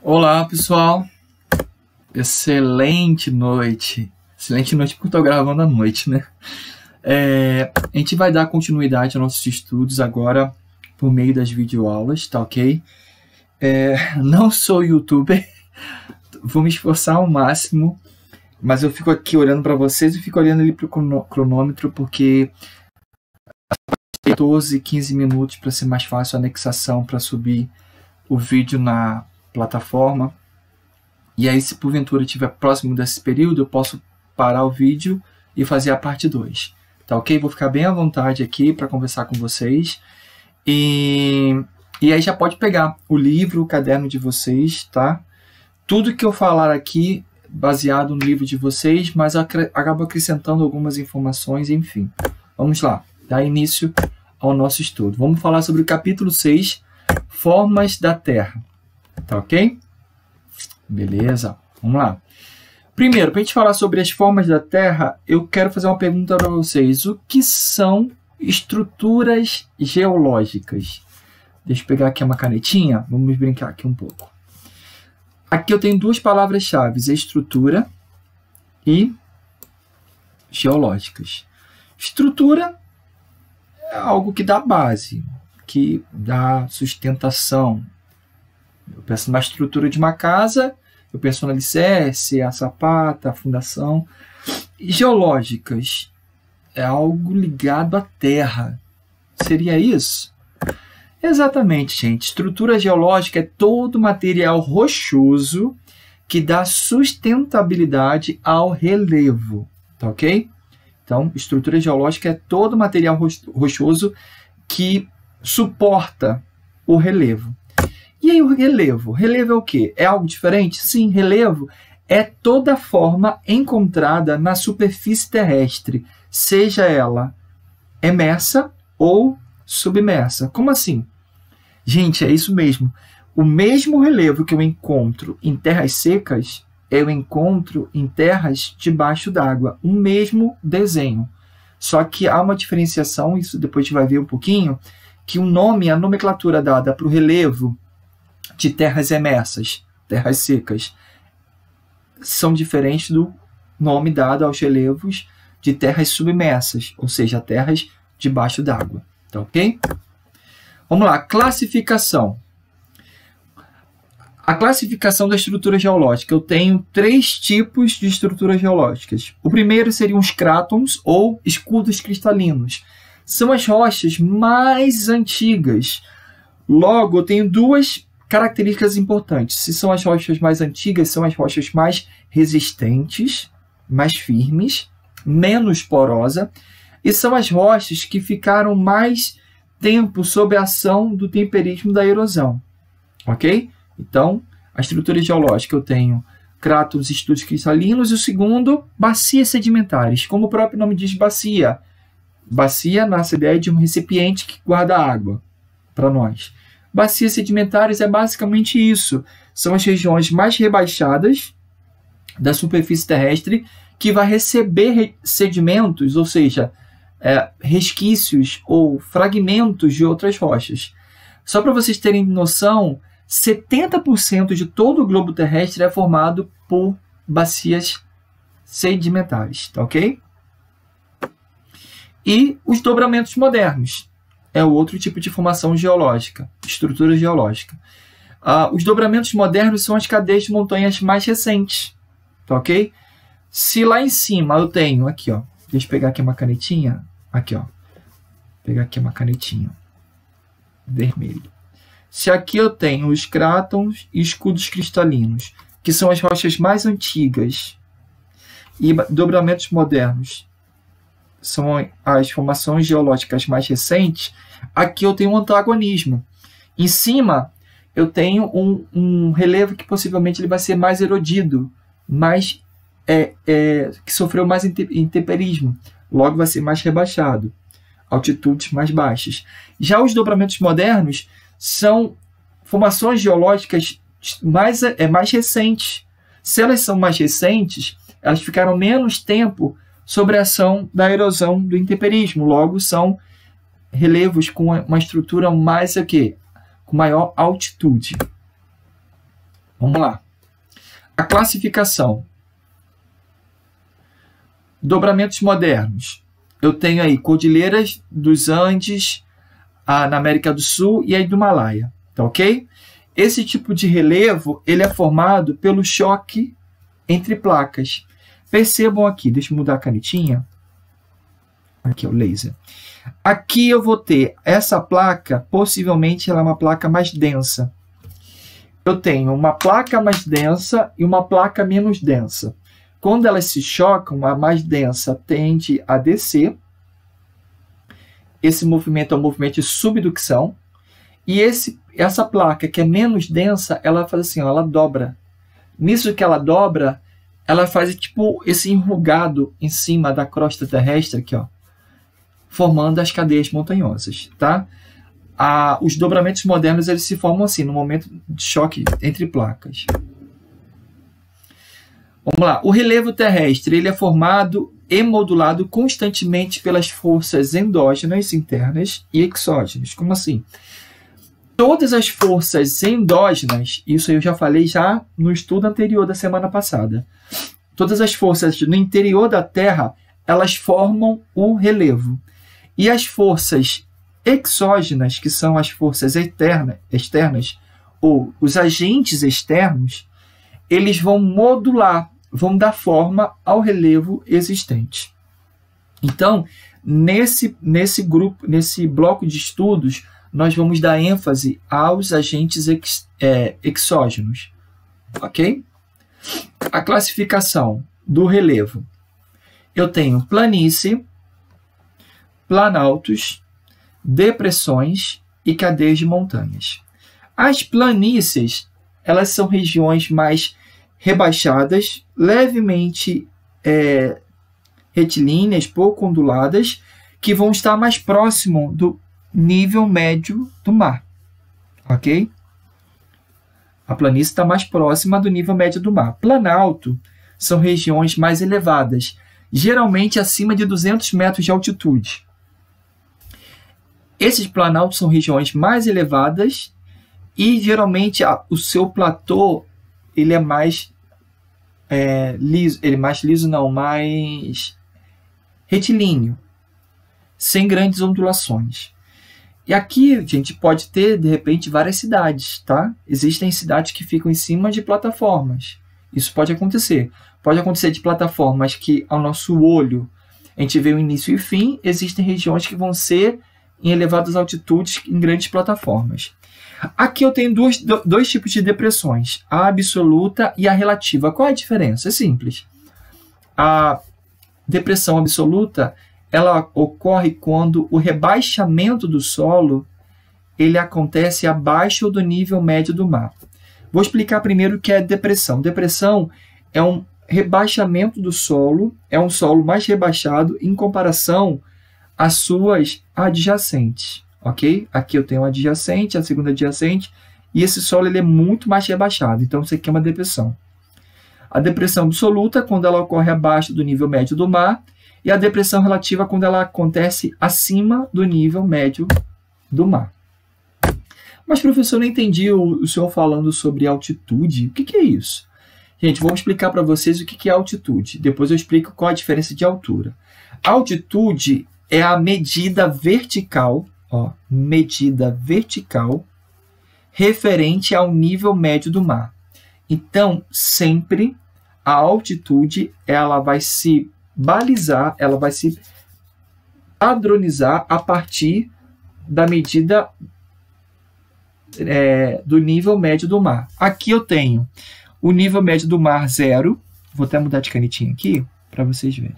Olá, pessoal. Excelente noite. Excelente noite porque eu tô gravando à noite, né? A gente vai dar continuidade aos nossos estudos agora por meio das videoaulas, tá ok? Não sou youtuber, vou me esforçar ao máximo, mas eu fico aqui olhando para vocês e fico olhando ali pro cronômetro porque 12, 15 minutos para ser mais fácil a anexação para subir o vídeo na plataforma. E aí, se porventura estiver próximo desse período, eu posso parar o vídeo e fazer a parte 2. Tá ok? Vou ficar bem à vontade aqui para conversar com vocês. E aí já pode pegar o livro, o caderno de vocês, tá? Tudo que eu falar aqui baseado no livro de vocês, mas eu acabo acrescentando algumas informações, enfim. Vamos lá, dar início ao nosso estudo. Vamos falar sobre o capítulo 6, Formas da Terra. Tá ok? Beleza, vamos lá. Primeiro, para a gente falar sobre as formas da Terra, eu quero fazer uma pergunta para vocês. O que são estruturas geológicas? Deixa eu pegar aqui uma canetinha, vamos brincar aqui um pouco. Aqui eu tenho duas palavras-chave, estrutura e geológicas. Estrutura é algo que dá base, que dá sustentação. Eu penso na estrutura de uma casa, eu penso no alicerce, a sapata, a fundação. E geológicas é algo ligado à terra. Seria isso? Exatamente, gente. Estrutura geológica é todo material rochoso que dá sustentabilidade ao relevo. Tá ok? Então, estrutura geológica é todo material rochoso que suporta o relevo. E aí o relevo? Relevo é o quê? É algo diferente? Sim, relevo é toda forma encontrada na superfície terrestre, seja ela emersa ou submersa. Como assim? Gente, é isso mesmo. O mesmo relevo que eu encontro em terras secas, eu encontro em terras debaixo d'água. O mesmo desenho. Só que há uma diferenciação, isso depois a gente vai ver um pouquinho, que o nome, a nomenclatura dada para o relevo de terras emersas, terras secas, são diferentes do nome dado aos relevos de terras submersas, ou seja, terras debaixo d'água. Tá ok? Vamos lá, classificação. A classificação da estrutura geológica. Eu tenho 3 tipos de estruturas geológicas. O primeiro seriam os crátons ou escudos cristalinos. São as rochas mais antigas. Logo, eu tenho 2 características importantes. Se são as rochas mais antigas, são as rochas mais resistentes, mais firmes, menos porosa, e são as rochas que ficaram mais tempo sob a ação do temperismo da erosão. Ok? Então, a estrutura geológica eu tenho crátons e escudos cristalinos, e o segundo, bacias sedimentares. Como o próprio nome diz, bacia. Bacia nasce a ideia de um recipiente que guarda água para nós. Bacias sedimentares é basicamente isso. São as regiões mais rebaixadas da superfície terrestre que vai receber sedimentos, ou seja, resquícios ou fragmentos de outras rochas. Só para vocês terem noção, 70% de todo o globo terrestre é formado por bacias sedimentares, tá ok? E os dobramentos modernos. É o outro tipo de formação geológica, estrutura geológica. Os dobramentos modernos são as cadeias de montanhas mais recentes, tá ok? Se lá em cima eu tenho, aqui ó, deixa eu pegar aqui uma canetinha, aqui ó, pegar aqui uma canetinha, vermelho. Se aqui eu tenho os crátons e escudos cristalinos, que são as rochas mais antigas, e dobramentos modernos são as formações geológicas mais recentes, aqui eu tenho um antagonismo. Em cima, eu tenho um relevo que possivelmente ele vai ser mais erodido, mais, que sofreu mais intemperismo, logo vai ser mais rebaixado, altitudes mais baixas. Já os dobramentos modernos são formações geológicas mais recentes. Se elas são mais recentes, elas ficaram menos tempo sobre a ação da erosão do intemperismo. Logo, são relevos com uma estrutura mais com maior altitude. Vamos lá. A classificação. Dobramentos modernos. Eu tenho aí cordilheiras dos Andes, na América do Sul e aí do Himalaia. Tá ok? Esse tipo de relevo ele é formado pelo choque entre placas. Percebam aqui, deixa eu mudar a canetinha. Aqui é o laser. Aqui eu vou ter essa placa, possivelmente ela é uma placa mais densa. Eu tenho uma placa mais densa e uma placa menos densa. Quando elas se chocam, a mais densa tende a descer. Esse movimento é um movimento de subducção. E essa placa que é menos densa, ela faz assim, ó, ela dobra. Nisso que ela dobra, ela faz tipo esse enrugado em cima da crosta terrestre aqui, ó, formando as cadeias montanhosas, tá? Os dobramentos modernos eles se formam assim, no momento de choque entre placas. Vamos lá. O relevo terrestre ele é formado e modulado constantemente pelas forças endógenas, internas e exógenas. Como assim? Todas as forças endógenas, isso eu já falei já no estudo anterior da semana passada. Todas as forças no interior da Terra, elas formam o relevo. E as forças exógenas, que são as forças externas, ou os agentes externos, eles vão modular, vão dar forma ao relevo existente. Então, nesse bloco de estudos, nós vamos dar ênfase aos agentes exógenos. Ok? A classificação do relevo. Eu tenho planície, planaltos, depressões e cadeias de montanhas. As planícies, elas são regiões mais rebaixadas, levemente retilíneas, pouco onduladas, que vão estar mais próximo do nível médio do mar. Ok? A planície está mais próxima do nível médio do mar. Planalto são regiões mais elevadas, geralmente acima de 200 metros de altitude. Esses planaltos são regiões mais elevadas e, geralmente, o seu platô ele é mais mais retilíneo, sem grandes ondulações. E aqui, a gente pode ter, de repente, várias cidades, tá? Existem cidades que ficam em cima de plataformas. Isso pode acontecer. Pode acontecer de plataformas que, ao nosso olho, a gente vê o início e o fim. Existem regiões que vão ser em elevadas altitudes, em grandes plataformas. Aqui eu tenho dois tipos de depressões, a absoluta e a relativa. Qual é a diferença? É simples. A depressão absoluta ela ocorre quando o rebaixamento do solo ele acontece abaixo do nível médio do mar. Vou explicar primeiro o que é depressão. Depressão é um rebaixamento do solo, é um solo mais rebaixado em comparação às suas adjacentes. Ok? Aqui eu tenho um adjacente, a segunda adjacente, e esse solo ele é muito mais rebaixado. Então, isso aqui é uma depressão. A depressão absoluta, quando ela ocorre abaixo do nível médio do mar, e a depressão relativa, quando ela acontece acima do nível médio do mar. Mas, professor, eu não entendi o senhor falando sobre altitude. O que é isso? Gente, vou explicar para vocês o que é altitude. Depois eu explico qual a diferença de altura. A altitude é a medida vertical, medida vertical referente ao nível médio do mar. Então, sempre a altitude ela vai se balizar, ela vai se padronizar a partir da medida do nível médio do mar. Aqui eu tenho o nível médio do mar 0. Vou até mudar de canetinha aqui para vocês verem.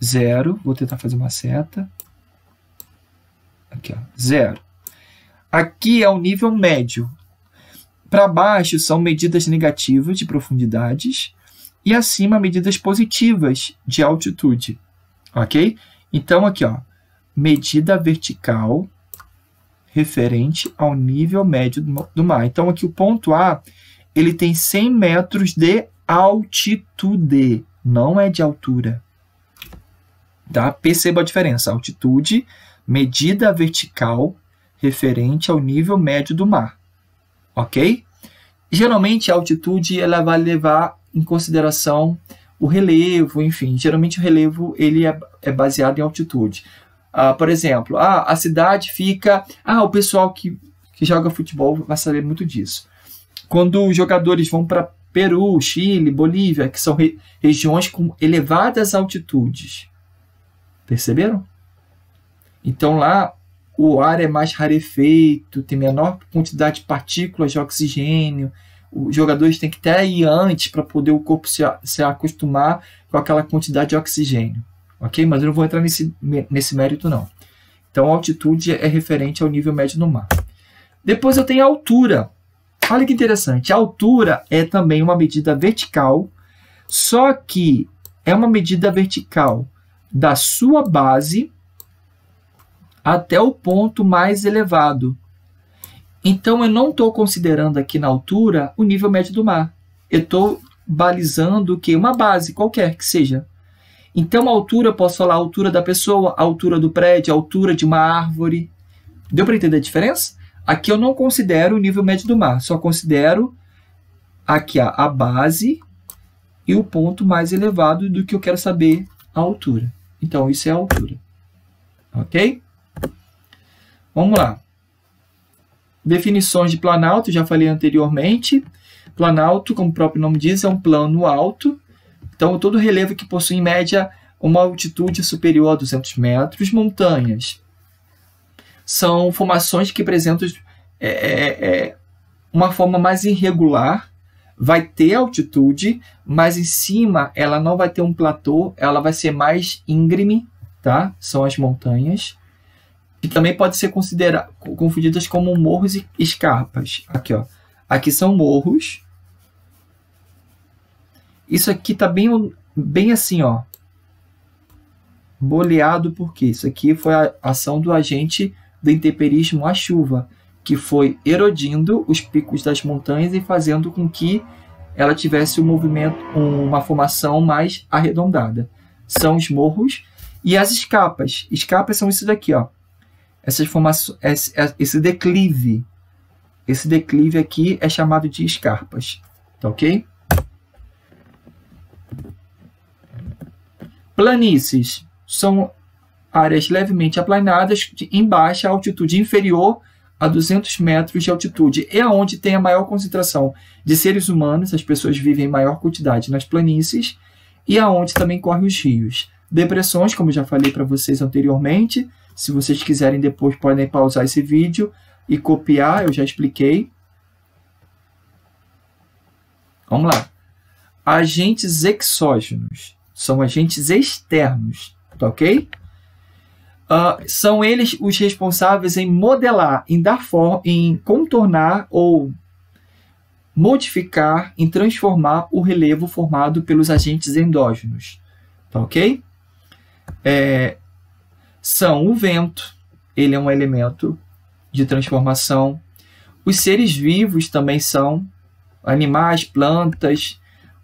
0. Vou tentar fazer uma seta. Aqui, 0. Aqui é o nível médio. Para baixo são medidas negativas de profundidades e acima medidas positivas de altitude. Ok? Então, aqui, medida vertical referente ao nível médio do mar. Então, aqui o ponto A, ele tem 100 metros de altitude, não é de altura. Tá? Perceba a diferença. Altitude, medida vertical referente ao nível médio do mar. ok? Geralmente a altitude ela vai levar em consideração o relevo, enfim, geralmente o relevo ele é baseado em altitude. Por exemplo, a cidade fica... o pessoal que joga futebol vai saber muito disso. Quando os jogadores vão para Peru, Chile, Bolívia, que são regiões com elevadas altitudes. Perceberam? Então lá o ar é mais rarefeito, tem menor quantidade de partículas de oxigênio. Os jogadores têm que até ir antes para poder o corpo se acostumar com aquela quantidade de oxigênio. Ok? Mas eu não vou entrar nesse mérito, não. Então, a altitude é referente ao nível médio do mar. Depois eu tenho a altura. Olha que interessante. A altura é também uma medida vertical, só que é uma medida vertical da sua base até o ponto mais elevado. Então, eu não estou considerando aqui na altura o nível médio do mar. Eu estou balizando o quê? Uma base, qualquer que seja. Então, a altura, eu posso falar a altura da pessoa, a altura do prédio, a altura de uma árvore. Deu para entender a diferença? Aqui eu não considero o nível médio do mar, só considero aqui a base e o ponto mais elevado do que eu quero saber a altura. Então, isso é a altura. Ok? Vamos lá. Definições de planalto, já falei anteriormente. Planalto, como o próprio nome diz, é um plano alto. Então, todo relevo que possui, em média, uma altitude superior a 200 metros. Montanhas são formações que apresentam uma forma mais irregular. Vai ter altitude, mas em cima ela não vai ter um platô, ela vai ser mais íngreme, tá? São as montanhas. Que também pode ser confundidas como morros e escarpas. Aqui, ó. Aqui são morros. Isso aqui está bem assim, ó. Boleado, porque isso aqui foi a ação do agente do intemperismo, a chuva, que foi erodindo os picos das montanhas e fazendo com que ela tivesse um movimento, uma formação mais arredondada. São os morros e as escarpas. Escarpas são isso daqui, ó. Essas formações, esse declive aqui é chamado de escarpas, tá ok? Planícies são áreas levemente aplanadas em baixa altitude inferior a 200 metros de altitude. É onde tem a maior concentração de seres humanos, as pessoas vivem em maior quantidade nas planícies, e aonde também correm os rios. Depressões, como eu já falei para vocês anteriormente, se vocês quiserem depois podem pausar esse vídeo e copiar, eu já expliquei. Vamos lá. Agentes exógenos são agentes externos, tá ok? São eles os responsáveis em modelar, em dar forma, em contornar ou modificar, em transformar o relevo formado pelos agentes endógenos, tá ok? São o vento, ele é um elemento de transformação. Os seres vivos também são animais, plantas,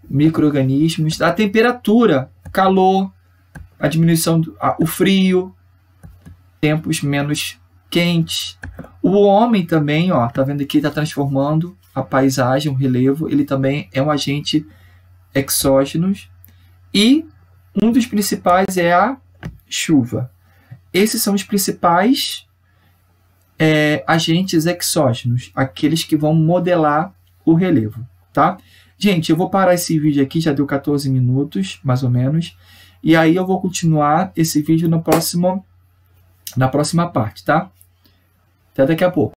micro-organismos. A temperatura, calor, a diminuição, o frio, tempos menos quentes. O homem também, ó, tá vendo aqui, está transformando a paisagem, o relevo, ele também é um agente exógeno. E um dos principais é a chuva. Esses são os principais agentes exógenos, aqueles que vão modelar o relevo, tá? Gente, eu vou parar esse vídeo aqui, já deu 14 minutos, mais ou menos, e aí eu vou continuar esse vídeo na próxima parte, tá? Até daqui a pouco.